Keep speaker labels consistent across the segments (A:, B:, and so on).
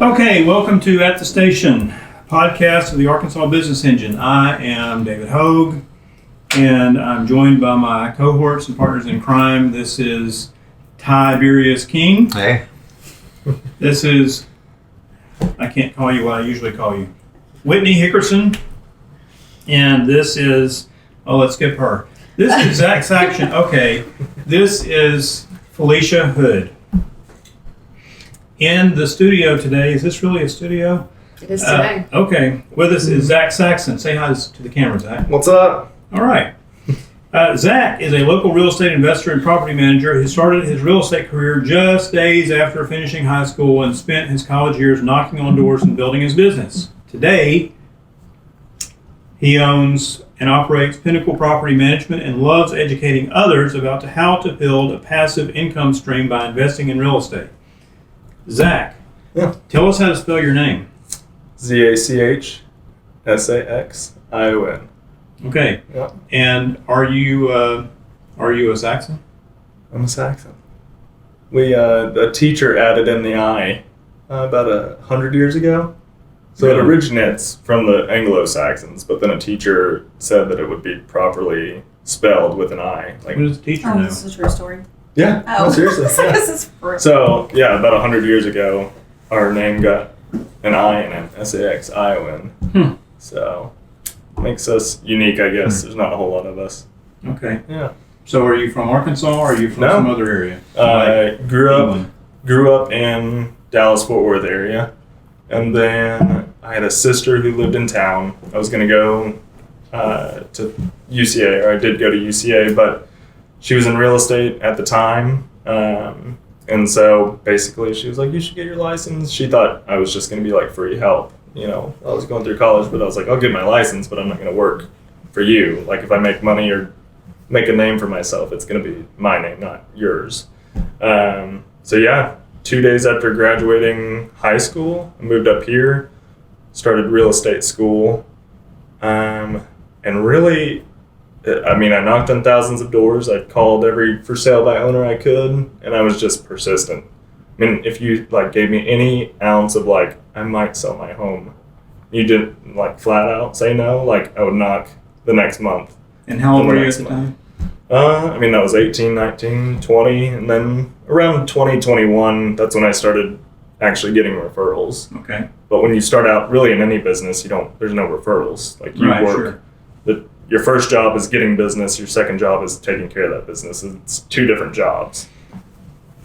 A: Okay, welcome to At the Station, podcast of the Arkansas Business Engine. I am David Hogue, and I'm joined by my cohorts and partners in crime. This is Tiberius King.
B: Hey.
A: This is, I can't call you what I usually call you, Whitney Hickerson. And this is, let's skip her. This is Zach Saxion. Okay, this is Felicia Hood. In the studio today, is this really a studio?
C: It is today.
A: Okay, with us is Zach Saxion. Say hi to the camera, Zach.
B: What's up?
A: All right. Zach is a local real estate investor and property manager who started his real estate career just days after finishing high school and spent his college years knocking on doors and building his business. Today, he owns and operates Pinnacle Property Management and loves educating others about how to build a passive income stream by investing in real estate. Zach, tell us how to spell your name.
B: Zaxion.
A: Okay.
B: Yeah.
A: And are you a Saxon?
B: I'm a Saxon. A teacher added in the I about 100 years ago. So
A: Really?
B: It originates from the Anglo-Saxons, but then a teacher said that it would be properly spelled with an I.
A: What does the teacher know?
C: This is a true story.
B: Yeah,
C: Oh,
B: no, seriously. Yeah.
C: This is for
B: So, about 100 years ago, our name got an I in it, Saxion. So, makes us unique, I guess. There's not a whole lot of us.
A: Okay.
B: Yeah.
A: So are you from Arkansas or are you from
B: No.
A: some other area?
B: I grew
A: England.
B: up in Dallas-Fort Worth area, and then I had a sister who lived in town. I was going to go to UCA, or I did go to UCA, but she was in real estate at the time, and so basically she was like, you should get your license. She thought I was just going to be like free help. I was going through college, but I was like, I'll get my license, but I'm not going to work for you. Like, if I make money or make a name for myself, it's going to be my name, not yours. 2 days after graduating high school, I moved up here, started real estate school, and really, I knocked on thousands of doors. I called every for sale by owner I could, and I was just persistent. If you gave me any ounce of I might sell my home, you didn't flat out say no, I would knock the next month.
A: And how old were you at the time?
B: That was 18, 19, 20, and then around 2021, that's when I started actually getting referrals.
A: Okay.
B: But when you start out really in any business, there's no referrals. Your first job is getting business, your second job is taking care of that business. It's two different jobs.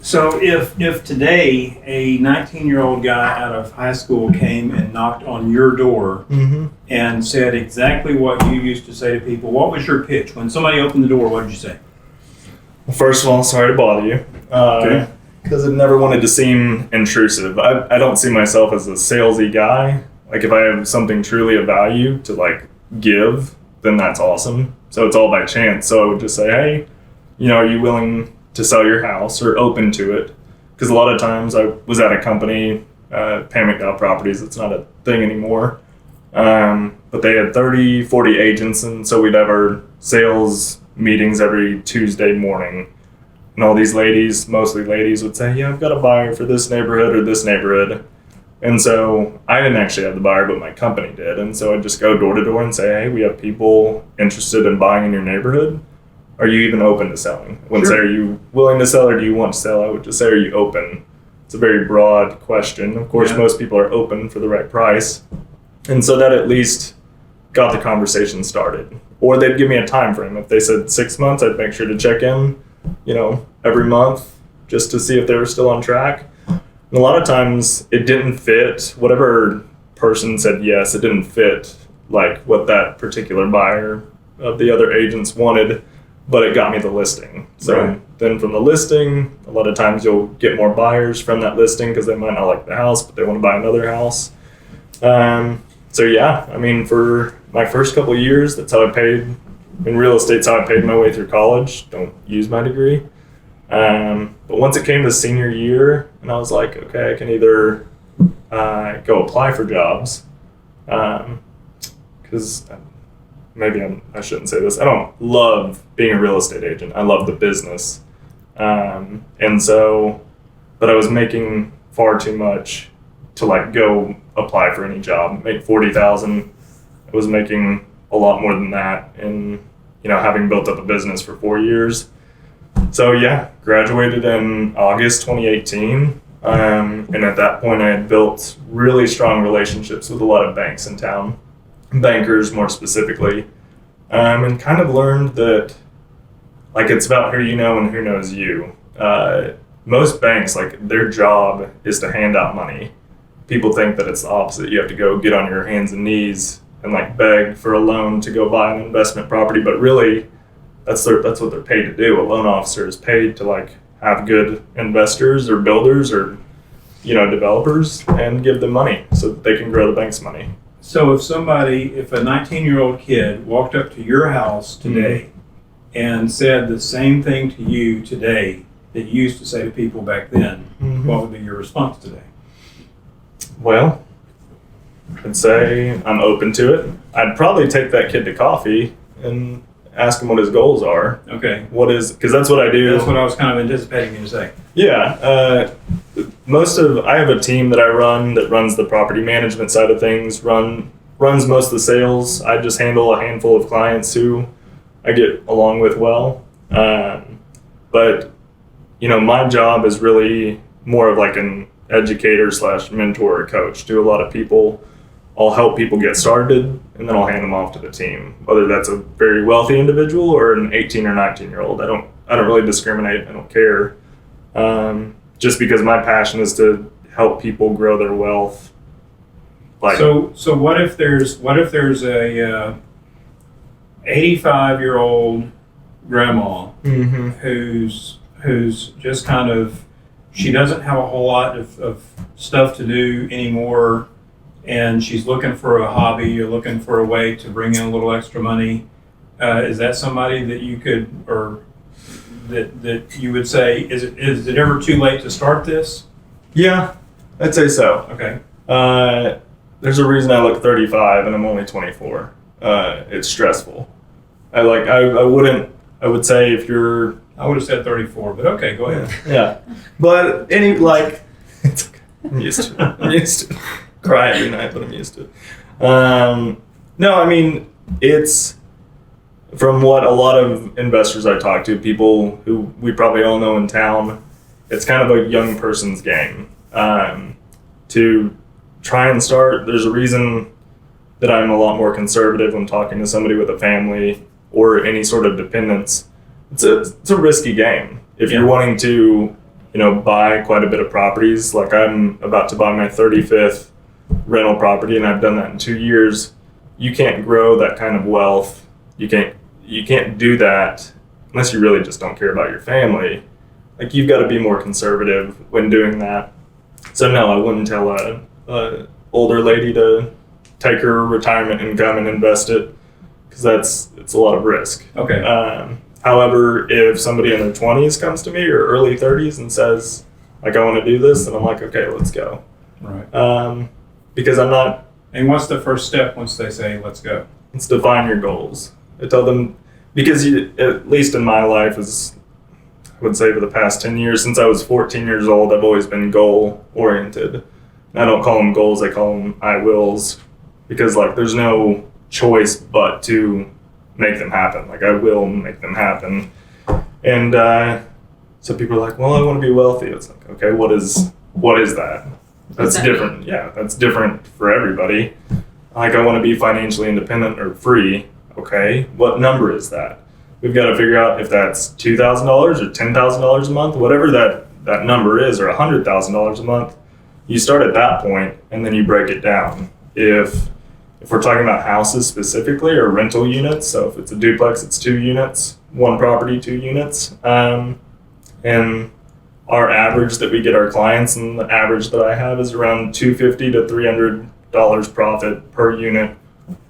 A: So if today a 19-year-old guy out of high school came and knocked on your door and said exactly what you used to say to people, what was your pitch? When somebody opened the door, what did you say?
B: Well, first of all, sorry to bother you.
A: Okay.
B: Because I never wanted to seem intrusive. I don't see myself as a salesy guy. If I have something truly of value to give, then that's awesome. So it's all by chance. So I would just say, hey, are you willing to sell your house or open to it? Because a lot of times I was at a company, Pam McDowell Properties, it's not a thing anymore. But they had 30, 40 agents, and so we'd have our sales meetings every Tuesday morning. And all these ladies, mostly ladies, would say, I've got a buyer for this neighborhood or this neighborhood. And so I didn't actually have the buyer, but my company did. And so I'd just go door to door and say, hey, we have people interested in buying in your neighborhood. Are you even open to selling? I wouldn't say, are you willing to sell or do you want to sell? I would just say, are you open? It's a very broad question. Of course, most people are open for the right price. And so that at least got the conversation started. Or they'd give me a time frame. If they said 6 months, I'd make sure to check in, every month just to see if they were still on track. And a lot of times it didn't fit. Whatever person said yes, it didn't fit what that particular buyer of the other agents wanted, but it got me the listing. So Then from the listing, a lot of times you'll get more buyers from that listing because they might not like the house, but they want to buy another house. For my first couple of years, that's how I paid. In real estate's how I paid my way through college. Don't use my degree. But once it came to senior year, and I was like, okay, I can either go apply for jobs, because I shouldn't say this. I don't love being a real estate agent. I love the business. But I was making far too much to like go apply for any job, make 40,000. I was making a lot more than that, and having built up a business for 4 years. So yeah, graduated in August 2018. And at that point I had built really strong relationships with a lot of banks in town, bankers more specifically, and kind of learned that like it's about who you know and who knows you. Most banks, like their job is to hand out money. People think that it's the opposite. You have to go get on your hands and knees and like beg for a loan to go buy an investment property, but really that's what they're paid to do. A loan officer is paid to like have good investors or builders or developers and give them money so that they can grow the bank's money.
A: So if a 19-year-old kid walked up to your house today and said the same thing to you today that you used to say to people back then, what would be your response today?
B: Well, I'd say I'm open to it. I'd probably take that kid to coffee and ask him what his goals are.
A: Okay.
B: Because that's what I do.
A: That's what I was kind of anticipating you to say.
B: Yeah. I have a team that I run that runs the property management side of things, runs most of the sales. I just handle a handful of clients who I get along with well. But my job is really more of like an educator / mentor or coach to a lot of people. I'll help people get started and then I'll hand them off to the team, whether that's a very wealthy individual or an 18 or 19-year-old. I don't really discriminate. I don't care. Just because my passion is to help people grow their wealth.
A: So what if there's a 85-year-old grandma who's just kind of, she doesn't have a whole lot of stuff to do anymore, and she's looking for a hobby or looking for a way to bring in a little extra money. Is that somebody that you could, or that you would say, is it ever too late to start this? Yeah,
B: I'd say so.
A: Okay.
B: There's a reason I look 35 and I'm only 24. It's stressful. I would say if you're...
A: I would have said 34, but okay, go ahead.
B: Yeah. But it's okay. I'm used to it. Cry every night, but I'm used to it. No, I mean, it's from what a lot of investors I talk to, people who we probably all know in town, it's kind of a young person's game. To try and start, there's a reason that I'm a lot more conservative when talking to somebody with a family or any sort of dependents. It's a risky game. If you're wanting to, buy quite a bit of properties, like I'm about to buy my 35th rental property and I've done that in 2 years, you can't grow that kind of wealth. You can't do that unless you really just don't care about your family. Like, you've got to be more conservative when doing that. So no, I wouldn't tell a older lady to take her retirement income and invest it, because it's a lot of risk.
A: Okay.
B: However, if somebody in their 20s comes to me or early 30s and says, like, I want to do this, then I'm like, okay, let's go.
A: Right.
B: Because I'm not...
A: And what's the first step once they say, let's go?
B: It's define your goals. I tell them, because at least in my life, I would say for the past 10 years, since I was 14 years old, I've always been goal-oriented. And I don't call them goals, I call them I wills, because there's no choice but to make them happen. I will make them happen. And so people are like, well, I want to be wealthy. It's like, okay, what is that? That's different. Yeah, that's different for everybody. I want to be financially independent or free. Okay, what number is that? We've got to figure out if that's $2,000 or $10,000 a month, whatever that number is, or $100,000 a month. You start at that point and then you break it down. If we're talking about houses specifically, or rental units, so if it's a duplex, it's 2 units, 1 property, 2 units. And our average that we get our clients, and the average that I have, is around $250 to $300 profit per unit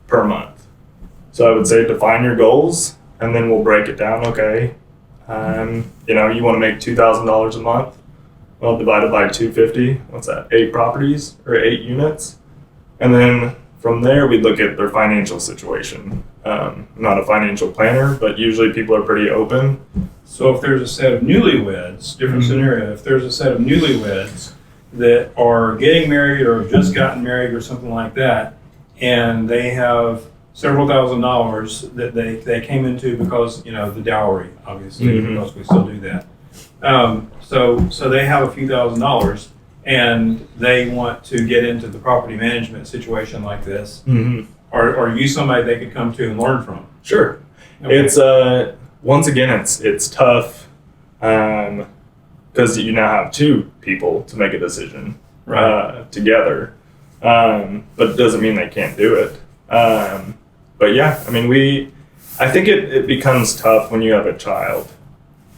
B: per month. So I would say define your goals, and then we'll break it down. Okay, you want to make $2,000 a month. Well, divided by 250, what's that? 8 properties or 8 units, and then from there we look at their financial situation. I'm not a financial planner, but usually people are pretty open.
A: So if there's a set of newlyweds, different scenario. If there's a set of newlyweds that are getting married or have just gotten married or something like that, and they have several $1,000s that they came into because, the dowry, obviously, because we still do that. So they have a few $1,000s and they want to get into the property management situation like this. Are you somebody they could come to and learn from?
B: Sure.
A: Okay.
B: It's once again, it's tough because you now have two people to make a decision together, but it doesn't mean they can't do it. But yeah, I mean, I think it becomes tough when you have a child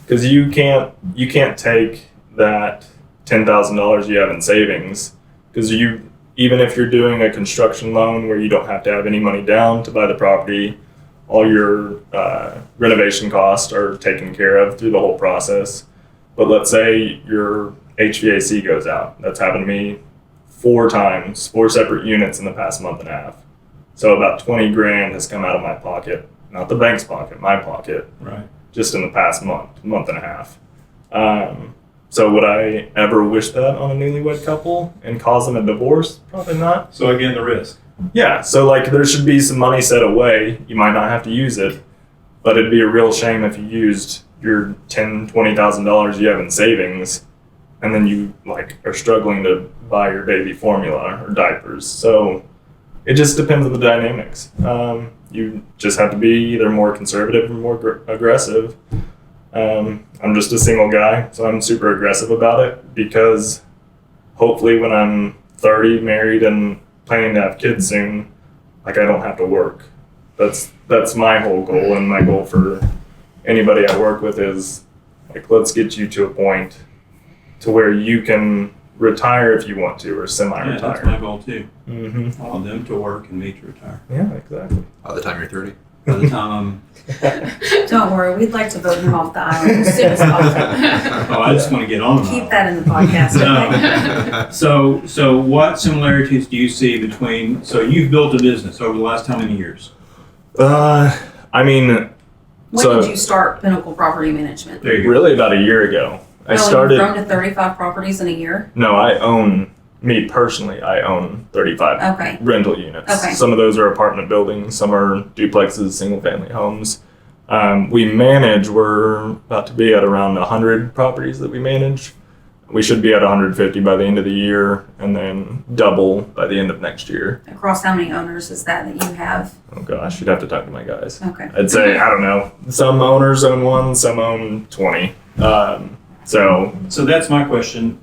B: because you can't take that $10,000 you have in savings because even if you're doing a construction loan where you don't have to have any money down to buy the property, all your renovation costs are taken care of through the whole process. But let's say your HVAC goes out. That's happened to me 4 times, 4 separate units in the past month and a half. So about 20 grand has come out of my pocket, not the bank's pocket, my pocket,
A: Right.
B: just in the past month and a half. So would I ever wish that on a newlywed couple and cause them a divorce? Probably not.
A: So again, the risk.
B: Yeah, so like there should be some money set away. You might not have to use it, but it'd be a real shame if you used your $20,000 you have in savings and then you like are struggling to buy your baby formula or diapers. So it just depends on the dynamics. You just have to be either more conservative or more aggressive. I'm just a single guy, so I'm super aggressive about it because hopefully when I'm 30, married and planning to have kids soon, like I don't have to work. That's my whole goal, and my goal for anybody I work with is like, let's get you to a point to where you can retire if you want to, or semi-retire.
A: Yeah, that's my goal too.
B: Mm-hmm.
A: I want them to work and me to retire.
B: Yeah, exactly.
C: By the time you're 30.
A: By the time
D: Don't worry, we'd like to vote him off the aisle as soon as possible.
A: I just want to get on.
D: Keep that in the podcast, okay?
A: So what similarities do you see between? So you've built a business over the last how many years?
B: I mean,
D: When
B: so
D: did you start Pinnacle Property Management?
A: There you go.
B: really about a year ago, I
D: You've
B: started.
D: grown to 35 properties in a year?
B: No, me personally, I own 35
D: Okay.
B: rental units.
D: Okay.
B: Some of those are apartment buildings, some are duplexes, single family homes. We're about to be at around 100 properties that we manage. We should be at 150 by the end of the year and then double by the end of next year.
D: Across how many owners is that you have?
B: Oh gosh, you'd have to talk to my guys.
D: Okay.
B: I'd say, I don't know, some owners own 1, some own 20. So
A: that's my question.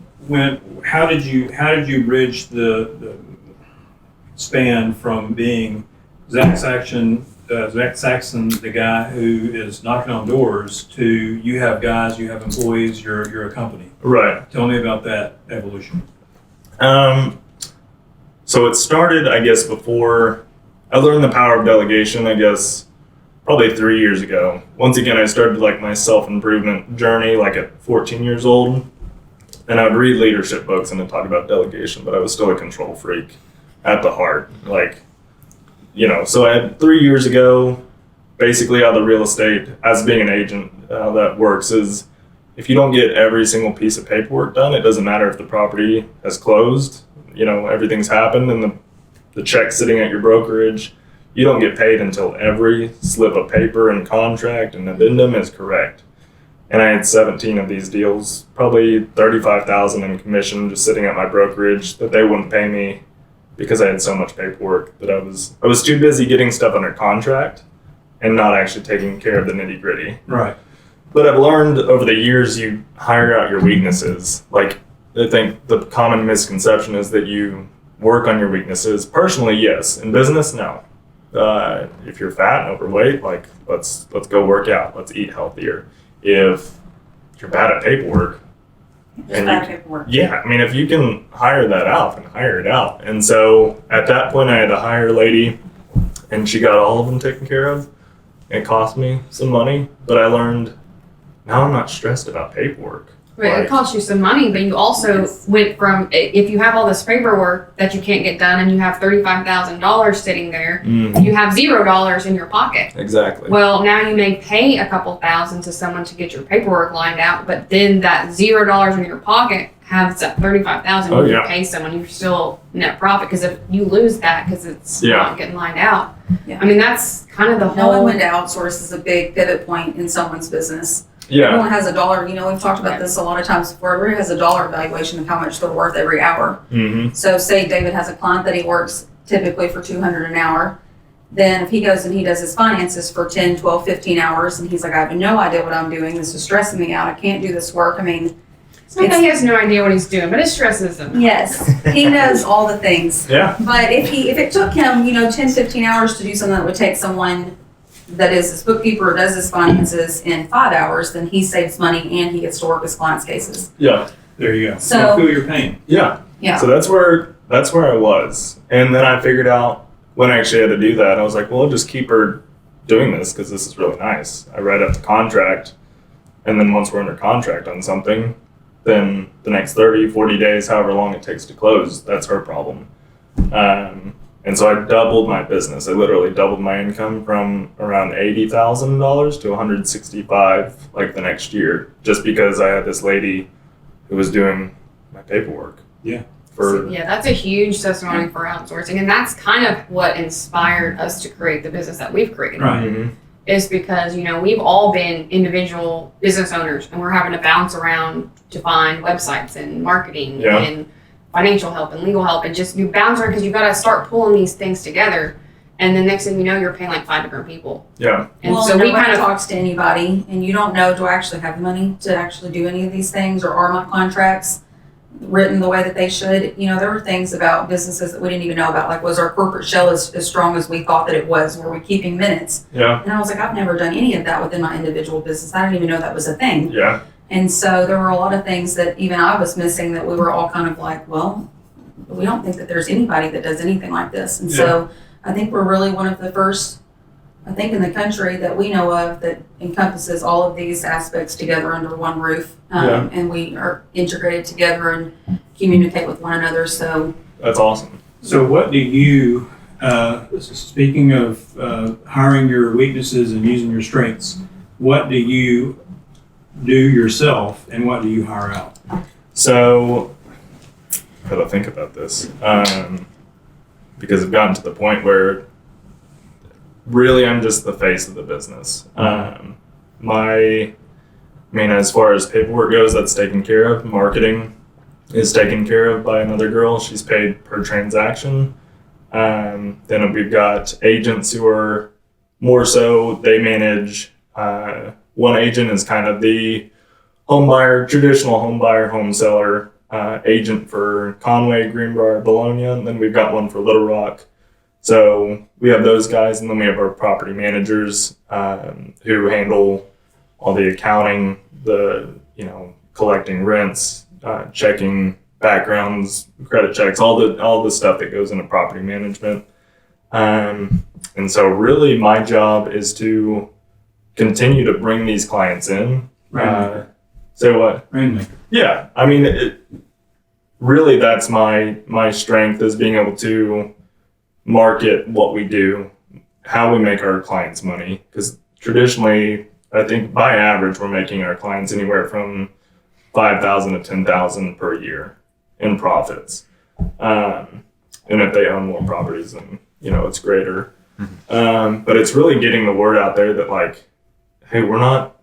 A: How did you bridge the span from being Zach Saxion, the guy who is knocking on doors, to you have guys, you have employees, you're a company.
B: right.
A: Tell me about that evolution.
B: So it started, I guess, before I learned the power of delegation, I guess, probably 3 years ago. Once again, I started like my self-improvement journey like at 14 years old. And I would read leadership books and then talk about delegation, but I was still a control freak at the heart. So I had 3 years ago, basically how the real estate, as being an agent, how that works is if you don't get every single piece of paperwork done, it doesn't matter if the property has closed, everything's happened and the check's sitting at your brokerage. You don't get paid until every slip of paper and contract and addendum is correct. And I had 17 of these deals, probably $35,000 in commission just sitting at my brokerage that they wouldn't pay me because I had so much paperwork that I was too busy getting stuff under contract and not actually taking care of the nitty gritty.
A: Right.
B: But I've learned over the years you hire out your weaknesses. Like I think the common misconception is that you work on your weaknesses. Personally, yes. In business, no. If you're fat and overweight, like let's go work out. Let's eat healthier. If you're bad at paperwork,
D: Paperwork.
B: yeah, I mean, if you can hire that out, then hire it out. And so at that point, I had to hire a lady, and she got all of them taken care of. It cost me some money, but I learned now I'm not stressed about paperwork.
E: Right, it costs you some money, but you also went from, if you have all this paperwork that you can't get done and you have $35,000 sitting there, you have $0 in your pocket.
B: Exactly.
E: Well, now you may pay a couple thousand to someone to get your paperwork lined out, but then that $0 in your pocket have that 35,000,
B: Oh,
E: you
B: yeah.
E: can pay someone, you're still net profit. Because if you lose that because it's
B: Yeah.
E: not getting lined out,
D: Yeah.
E: I mean that's kind of the
D: Knowing
E: whole.
D: when to outsource is a big pivot point in someone's business.
B: Yeah.
D: Everyone has a dollar, we've talked about this a lot of times before, everybody has a dollar valuation of how much they're worth every hour.
B: Mm-hmm.
D: So say David has a client that he works typically for $200 an hour. Then if he goes and he does his finances for 10, 12, 15 hours and he's like, I have no idea what I'm doing. This is stressing me out. I can't do this work. I mean,
E: It's not that he has no idea what he's doing, but it stresses him.
D: yes, he knows all the things.
B: Yeah.
D: But if it took him, 10, 15 hours to do something that would take someone that is his bookkeeper or does his finances in 5 hours, then he saves money and he gets to work his clients' cases.
B: Yeah.
A: There you go.
D: So-
A: I feel your pain.
B: Yeah.
D: Yeah.
B: So that's where I was. And then I figured out when I actually had to do that, I was like, well, I'll just keep her doing this because this is really nice. I write up the contract. And then once we're under contract on something, then the next 30, 40 days, however long it takes to close, that's her problem. And so I doubled my business. I literally doubled my income from around $80,000 to $165,000 like the next year, just because I had this lady who was doing my paperwork.
A: Yeah.
B: For
E: Yeah, that's a huge testimony for outsourcing, and that's kind of what inspired us to create the business that we've created.
A: Right.
B: Mhm.
E: Is because we've all been individual business owners, and we're having to bounce around to find websites and marketing
B: Yeah.
E: and financial help and legal help, and just you bounce around because you got to start pulling these things together, and the next thing you know, you're paying like 5 different people.
B: Yeah.
E: And
D: well,
E: so we
D: nobody
E: kind of
D: talks to anybody, and you don't know, do I actually have the money to actually do any of these things, or are my contracts written the way that they should? There were things about businesses that we didn't even know about, like was our corporate shell as strong as we thought that it was? Were we keeping minutes?
B: Yeah.
D: And I was like, I've never done any of that within my individual business. I didn't even know that was a thing.
B: Yeah.
D: And so there were a lot of things that even I was missing that we were all kind of like, well, we don't think that there's anybody that does anything like this. And so I think we're really one of the first, I think, in the country that we know of that encompasses all of these aspects together under one roof. And we are integrated together and communicate with one another. So
B: That's awesome.
A: So what do you, speaking of hiring your weaknesses and using your strengths, what do you do yourself and what do you hire out?
B: So, I gotta think about this because I've gotten to the point where really I'm just the face of the business. As far as paperwork goes, that's taken care of. Marketing is taken care of by another girl. She's paid per transaction. Then we've got agents who are more so, they manage. One agent is kind of the home buyer, traditional home buyer, home seller agent for Conway, Greenbrier, Bologna, and then we've got one for Little Rock. So we have those guys, and then we have our property managers who handle all the accounting, the collecting rents, checking backgrounds, credit checks, all the stuff that goes into property management. And so really my job is to continue to bring these clients in. Say what?
A: Rainmaker.
B: Yeah, really that's my strength, is being able to market what we do, how we make our clients money. Because traditionally, I think by average, we're making our clients anywhere from $5,000 to $10,000 per year in profits. And if they own more properties, then it's greater. But it's really getting the word out there that like, hey, we're not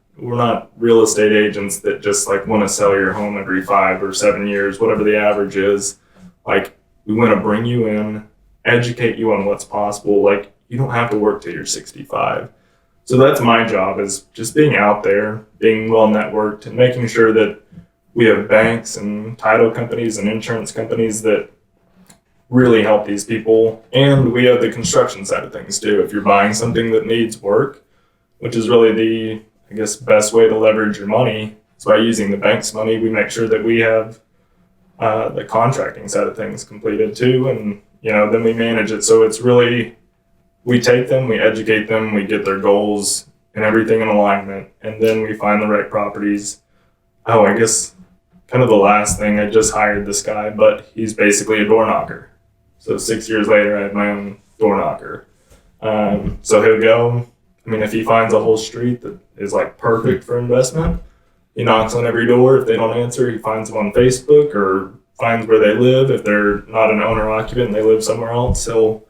B: real estate agents that just like want to sell your home every 5 or 7 years, whatever the average is. Like, we want to bring you in, educate you on what's possible. Like, you don't have to work till you're 65. So that's my job, is just being out there, being well networked, and making sure that we have banks and title companies and insurance companies that really help these people. And we have the construction side of things too. If you're buying something that needs work, which is really the, I guess, best way to leverage your money, is by using the bank's money. We make sure that we have the contracting side of things completed too, and then we manage it. So it's really, we take them, we educate them, we get their goals and everything in alignment, and then we find the right properties. Oh, I guess kind of the last thing, I just hired this guy, but he's basically a door knocker. So 6 years later, I have my own door knocker. So he'll go, if he finds a whole street that is like perfect for investment, He knocks on every door. If they don't answer, he finds them on Facebook or finds where they live. If they're not an owner occupant and they live somewhere else, he'll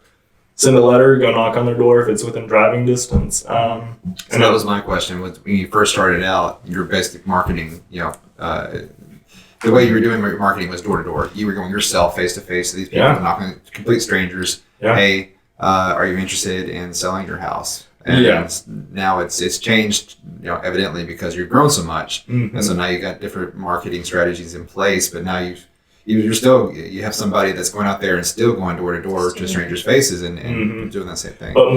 B: send a letter, go knock on their door if it's within driving distance.
C: So that was my question. When you first started out, your basic marketing, the way you were doing your marketing was door to door. You were going yourself face to face to these people, knocking complete strangers.
B: Yeah.
C: Hey, are you interested in selling your house? And now it's changed, evidently because you've grown so much,
B: Mm-hmm.
C: and so now you got different marketing strategies in place. But now you have somebody that's going out there and still going door to door to strangers' faces and doing that same thing.
B: But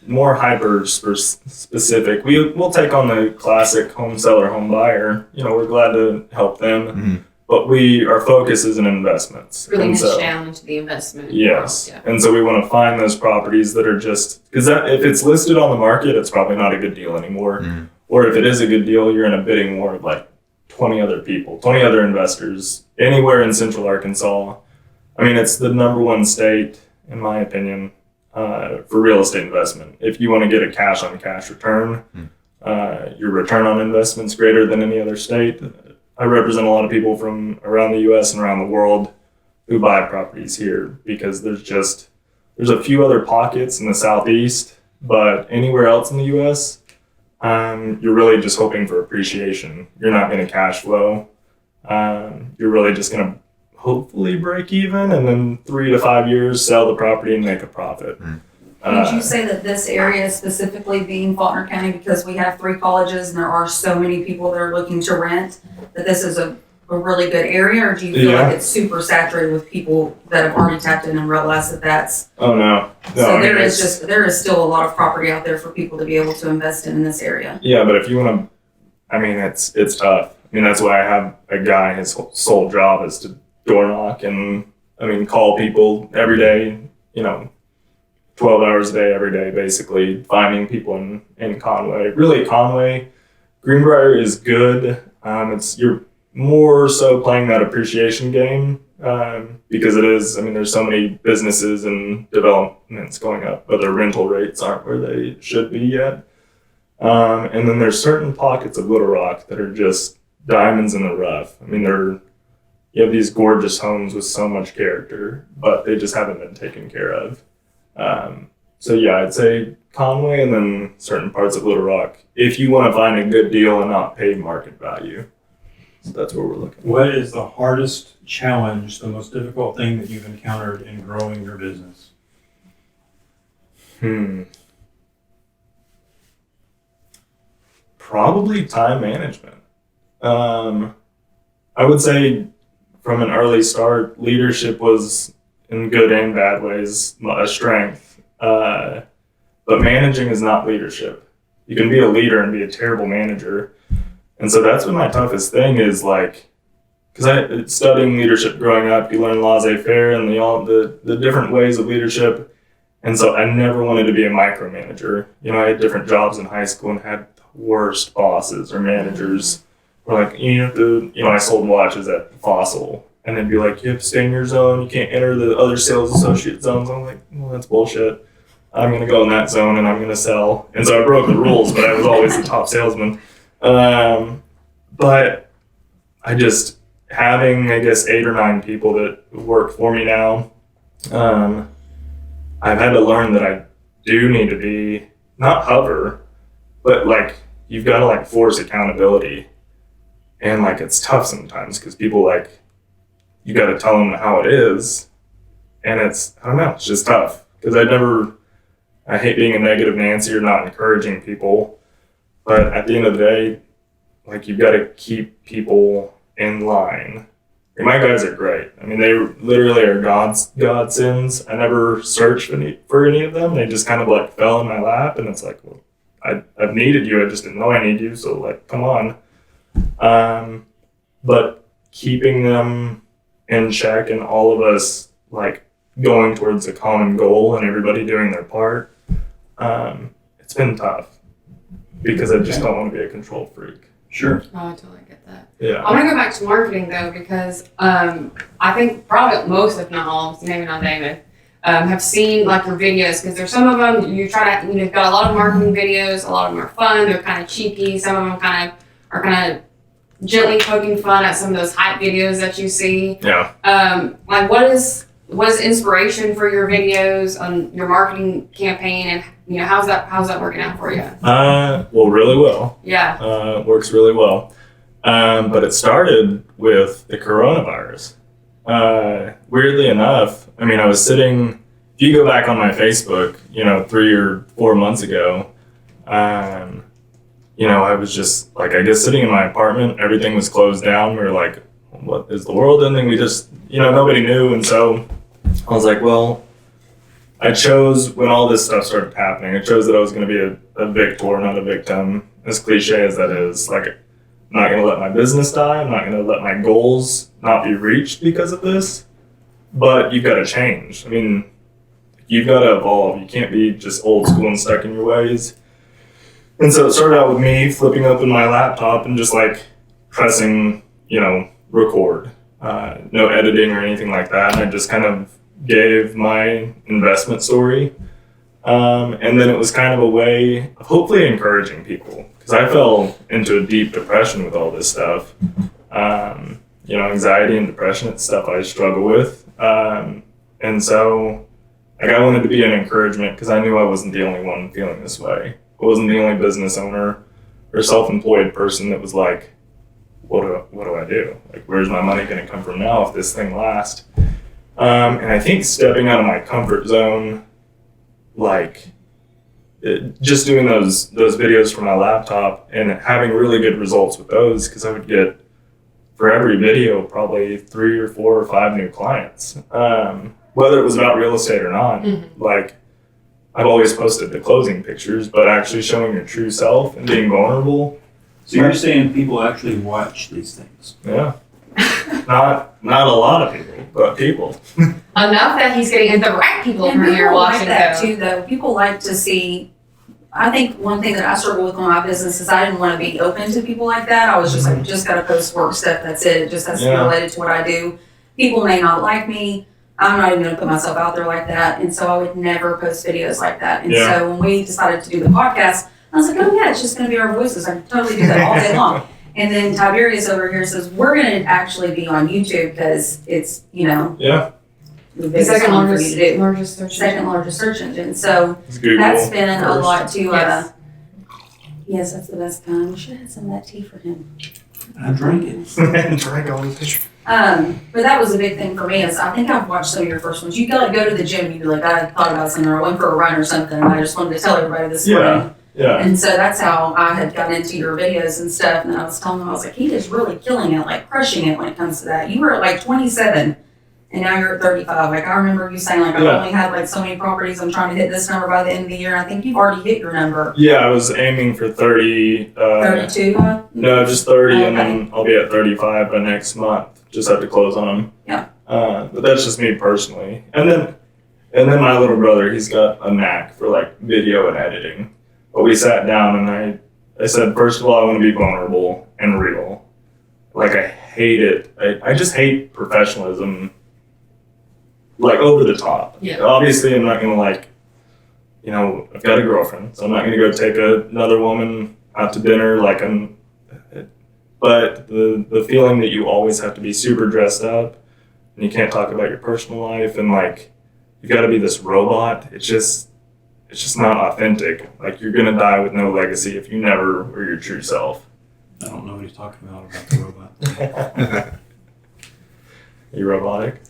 B: more hyper specific. We'll take on the classic home seller, home buyer. We're glad to help them, but our focus is in investments.
E: Really
B: And
E: niche down into the investment.
B: Yes,
E: Yeah.
B: and so we want to find those properties that are just because if it's listed on the market, it's probably not a good deal anymore. Or if it is a good deal, you're in a bidding war of like 20 other people, 20 other investors anywhere in Central Arkansas. I mean, it's the number one state, in my opinion, for real estate investment. If you want to get a cash on cash return, your return on investment's greater than any other state. I represent a lot of people from around the U.S. and around the world who buy properties here because there's a few other pockets in the Southeast, but anywhere else in the U.S., you're really just hoping for appreciation. You're not going to cash flow. You're really just going to hopefully break even and then 3 to 5 years sell the property and make a profit.
D: Would you say that this area specifically being Faulkner County, because we have 3 colleges and there are so many people that are looking to rent, that this is a really good area, or do you feel like it's super saturated with people that have already tapped in and realized that that's...
B: Oh, no.
D: So there is still a lot of property out there for people to be able to invest in this area.
B: Yeah, but if you want to, I mean, it's tough. I mean, that's why I have a guy, his sole job is to door knock and, call people every day, 12 hours a day, every day, basically, finding people in Conway. Really, Conway, Greenbrier is good. You're more so playing that appreciation game because it is, there's so many businesses and developments going up, but their rental rates aren't where they should be yet. And then there's certain pockets of Little Rock that are just diamonds in the rough. You have these gorgeous homes with so much character, but they just haven't been taken care of. So yeah, I'd say Conway and then certain parts of Little Rock if you want to find a good deal and not pay market value. So that's where we're looking.
A: What is the hardest challenge, the most difficult thing that you've encountered in growing your business?
B: Probably time management. I would say from an early start, leadership was in good and bad ways a strength. But managing is not leadership. You can be a leader and be a terrible manager. And so that's been my toughest thing is because I studying leadership growing up, you learn laissez-faire and the different ways of leadership. And so I never wanted to be a micromanager. I had different jobs in high school and had the worst bosses or managers. Or I sold watches at Fossil. And they'd be like, you have to stay in your zone. You can't enter the other sales associate zones. I'm like, well, that's bullshit. I'm going to go in that zone and I'm going to sell. And so I broke the rules, but I was always the top salesman. But I just, having, 8 or 9 people that work for me now, I've had to learn that I do need to be, not hover, but you've got to force accountability. And it's tough sometimes because people you got to tell them how it is. And it's just tough because I hate being a negative Nancy or not encouraging people. But at the end of the day, you've got to keep people in line. And my guys are great. They literally are godsends. I never searched for any of them. They just kind of fell in my lap. And it's well, I've needed you. I just didn't know I need you. So come on. But keeping them in check and all of us going towards a common goal and everybody doing their part, it's been tough because I just don't want to be a control freak.
A: Sure.
E: Oh, I totally get that.
B: Yeah.
E: I want to go back to marketing though, because I think probably most, if not all, maybe not David, have seen your videos, because there's some of them you try to, you've got a lot of marketing videos, a lot of them are fun, they're kind of cheeky, some of them are kind of gently poking fun at some of those hype videos that you see.
B: Yeah.
E: Like what is inspiration for your videos on your marketing campaign, and how's that working out for you?
B: Well, really well.
E: Yeah.
B: Works really well. But it started with the coronavirus. Weirdly enough, I mean, I was sitting. If you go back on my Facebook, 3 or 4 months ago, I was just like, I guess sitting in my apartment, everything was closed down. We were like, what is the world ending? We just, nobody knew. And so I was like, well, I chose when all this stuff started happening, I chose that I was going to be a victor, not a victim. As cliche as that is, like, I'm not going to let my business die. I'm not going to let my goals not be reached because of this. But you've got to change. I mean, you've got to evolve. You can't be just old school and stuck in your ways. And so it started out with me flipping open my laptop and just like pressing, record. No editing or anything like that. And I just kind of gave my investment story. And then it was kind of a way of hopefully encouraging people. Because I fell into a deep depression with all this stuff. Anxiety and depression, it's stuff I struggle with. And so I wanted to be an encouragement because I knew I wasn't the only one feeling this way. I wasn't the only business owner or self-employed person that was like, what do I do? Like, where's my money going to come from now if this thing lasts? And I think stepping out of my comfort zone, just doing those videos from my laptop and having really good results with those, because I would get, for every video, probably 3 or 4 or 5 new clients. Whether it was about real estate or not, like, I've always posted the closing pictures, but actually showing your true self and being vulnerable.
A: So you're saying people actually watch these things?
B: Yeah. Not a lot of people, but people.
E: Enough that he's getting the right people
D: And
E: from
D: people
E: here watching
D: like that
E: though.
D: too, though. People like to see. I think one thing that I struggle with in my business is I didn't want to be open to people like that. I was just like, just got to post work stuff. That's it. It just has to be related to what I do. People may not like me. I'm not even going to put myself out there like that. And so I would never post videos like that. And so when we decided to do the podcast, I was like, oh yeah, it's just going to be our voices. I can totally do that all day long. And then Tiberius over here says, we're going to actually be on YouTube because it's,
B: Yeah.
D: the
E: The
D: biggest
E: second
D: one for you to do.
E: largest search
D: Second
E: engine.
D: largest search engine. So
B: It's Google
D: that's been a
B: first.
D: lot to,
E: Yes.
D: yes, that's the best kind. We should have had some of that tea for him.
A: I drank it.
C: Drink all the picture.
D: But that was a big thing for me is I think I've watched some of your first ones. You go to the gym and you'd be like, I thought about something or I went for a run or something and I just wanted to tell everybody this morning.
B: Yeah.
D: And so that's how I had gotten into your videos and stuff. And I was telling them, I was like, he is really killing it, like crushing it when it comes to that. You were at like 27 and now you're at 35. Like I remember you saying like, I only had like so many properties. I'm trying to hit this number by the end of the year. And I think you've already hit your number.
B: Yeah, I was aiming for 30.
D: 32?
B: No, just 30,
D: Okay.
B: and then I'll be at 35 by next month. Just have to close on them.
D: Yeah.
B: But that's just me personally. And then my little brother, he's got a knack for like video and editing. But we sat down and I said, first of all, I want to be vulnerable and real. Like I hate it. I just hate professionalism. Like over the top.
E: Yeah.
B: Obviously, I'm not gonna I've got a girlfriend, so I'm not gonna go take another woman out to dinner. But the feeling that you always have to be super dressed up and you can't talk about your personal life and like you've got to be this robot. It's just not authentic. Like you're gonna die with no legacy if you never were your true self.
A: I don't know what he's talking about the robot.
B: You robotic?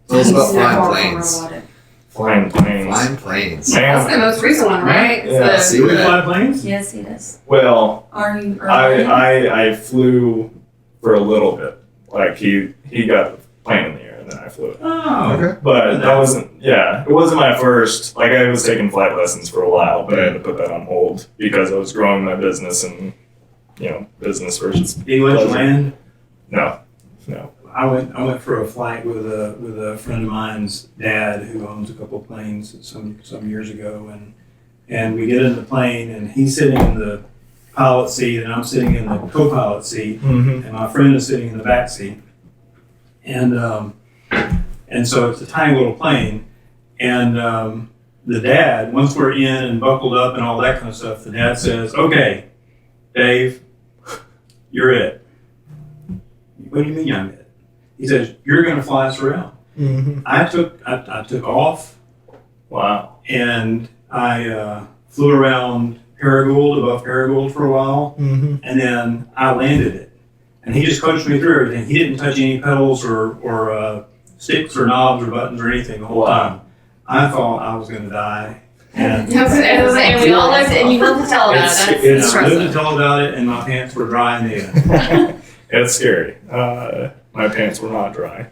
C: Tell us about
D: He's
C: flying
D: far from
C: planes.
D: robotic.
B: Flying planes.
C: Flying planes.
E: That's the most recent one, right? It's
B: Yeah.
E: the-
C: See
A: Do we
C: that?
A: fly planes?
D: Yes, he does.
B: Well,
D: Are you?
B: I flew for a little bit. Like he got the plane in the air and then I flew it.
A: Oh.
C: Okay.
B: But that wasn't, it wasn't my first, like I was taking flight lessons for a while, but I had to put that on hold because I was growing my business and, business versus
A: Did he let you
B: pleasure.
A: land?
B: No.
A: I went for a flight with a friend of mine's dad who owns a couple of planes some years ago, and we get in the plane and he's sitting in the pilot seat and I'm sitting in the co-pilot seat
B: Mm-hmm.
A: and my friend is sitting in the back seat, and so it's a tiny little plane, and the dad, once we're in and buckled up and all that kind of stuff, the dad says, "Okay, Dave, you're it." What do you mean I'm it? He says, you're going to fly us around.
B: Mm-hmm.
A: I took off
B: Wow.
A: and I flew around above Paragould for a while,
B: Mm-hmm.
A: and then I landed it. And he just coached me through everything. He didn't touch any pedals or sticks or knobs or buttons or anything the whole
B: Wow.
A: time. I thought I was going to die. And
E: And we all lived, and you lived to tell about it. That's
A: it's lived to
E: impressive.
A: tell about it, and my pants were dry in the end.
B: It's scary. My pants were not dry.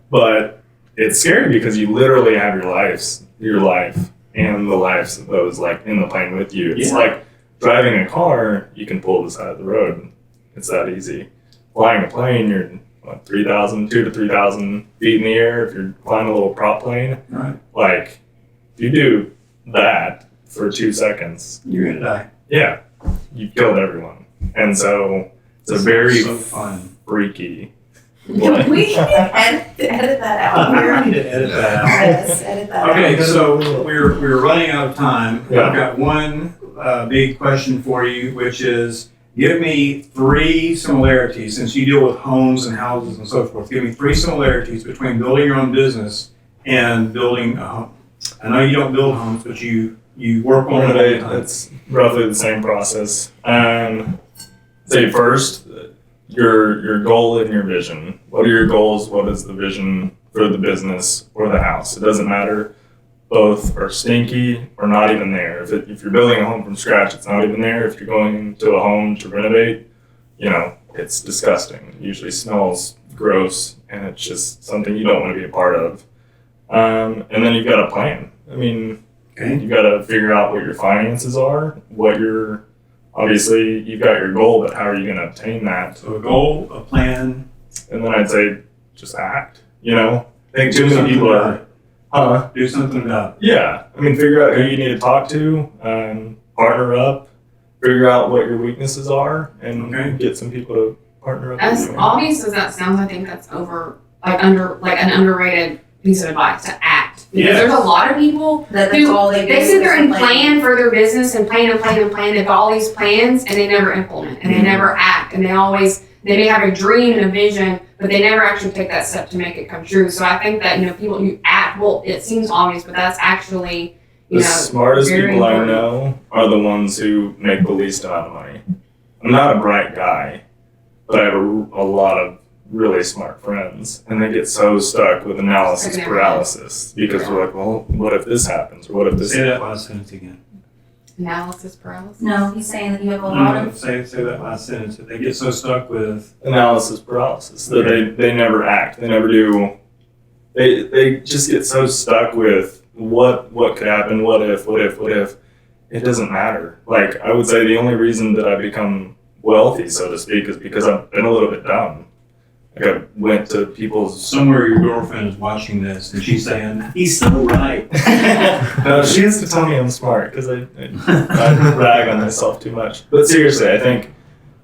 B: But it's scary because you literally have your life and the lives of those like in the plane with you. It's
A: Yeah.
B: like driving a car, you can pull the side of the road. It's that easy. Flying a plane, you're what, 2 to 3,000 feet in the air. If you're flying a little prop plane,
A: Right.
B: like if you do that for 2 seconds,
A: You're going to die.
B: yeah, you've killed everyone. And so it's a very
A: so fun.
B: freaky.
D: We edit that out
A: I
D: here.
A: need to edit that out.
D: Yes, edit that out.
A: Okay, so we're running out of time.
B: Yeah.
A: I've got one big question for you, which is give me 3 similarities, since you deal with homes and houses and so forth. Give me 3 similarities between building your own business and building a home. I know you don't build homes, but you work on it all the time.
B: It's roughly the same process. Say first, your goal and your vision. What are your goals? What is the vision for the business or the house? It doesn't matter. Both are stinky or not even there. If you're building a home from scratch, it's not even there. If you're going to a home to renovate, it's disgusting. It usually smells gross, and it's just something you don't want to be a part of. And then you've got a plan. I mean,
A: Okay.
B: you've got to figure out what your finances are, obviously you've got your goal, but how are you going to obtain that?
A: So a goal, a plan.
B: And then I'd say just act, I think too
A: Do
B: many
A: something
B: people
A: about
B: are,
A: it. Do something about it.
B: yeah. I mean, figure out who you need to talk to, partner up, figure out what your weaknesses are, and
A: Okay.
B: get some people to partner up
E: As
B: with you.
E: obvious as that sounds, I think that's an underrated piece of advice to act. Because
A: Yes.
E: there's a lot of people
D: That's
E: who
D: all they do.
E: they sit there
D: is
E: and
D: complain.
E: plan for their business and plan and plan and plan. They've got all these plans and they never implement and they never act, and they may have a dream and a vision, but they never actually take that step to make it come true. So I think that people who act, well, it seems obvious, but that's actually
B: The smartest
E: very
B: people I
E: important.
B: know are the ones who make the least amount of money. I'm not a bright guy, but I have a lot of really smart friends, and they get so stuck with analysis
E: Like an
B: paralysis because they're like, well, what if this happens, or what if this
A: Say that last sentence again.
E: analysis paralysis.
D: No, he's saying that you have a lot
A: No,
D: of.
A: say that last sentence. They get so stuck with.
B: analysis paralysis that they never act, they never do. They just get so stuck with what could happen, what if. It doesn't matter. Like, I would say the only reason that I become wealthy, so to speak, is because I've been a little bit dumb. Like, I went to people's.
A: Somewhere your girlfriend is watching this and she's saying, he's so right.
B: No, she has to tell me I'm smart because I brag on myself too much. But seriously, I think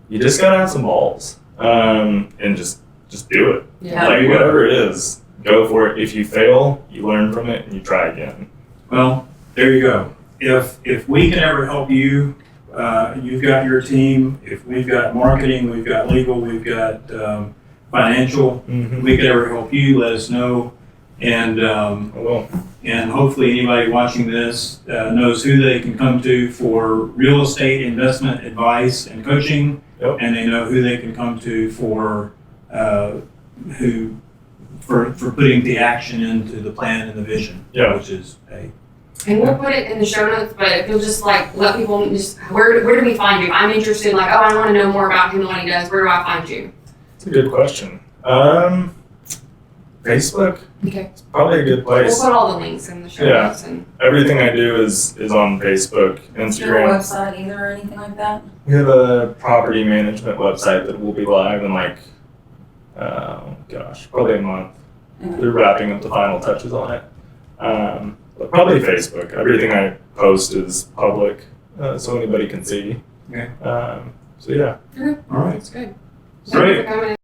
B: you just gotta have some balls, and just do it.
E: Yeah.
B: Like, whatever it is, go for it. If you fail, you learn from it and you try again.
A: Well, there you go. If we can ever help you, you've got your team. If we've got marketing, we've got legal, we've got financial.
B: Mm-hmm.
A: If we could ever help you, let us know. And
B: Well,
A: and hopefully anybody watching this knows who they can come to for real estate investment advice and coaching.
B: Yep.
A: And they know who they can come to for putting the action into the plan and the vision.
B: Yeah.
A: Which is
E: And we'll put it in the show notes, but if you'll just let people just, where do we find you? If I'm interested, I want to know more about him and what he does. Where do I find you?
B: it's a good question. Facebook,
E: Okay.
B: it's probably a good
E: We'll
B: place.
E: put all the links in the show
B: Yeah.
E: notes. And
B: Everything I do is on Facebook,
D: Do you have a
B: Instagram.
D: website either or anything like that?
B: We have a property management website that will be live in probably a month.
D: Okay.
B: They're wrapping up the final touches on it. But probably Facebook. Everything I post is public, so anybody can see.
A: Okay.
B: So yeah.
A: all right.
E: that's good.
A: Great.
E: Thank you for coming in.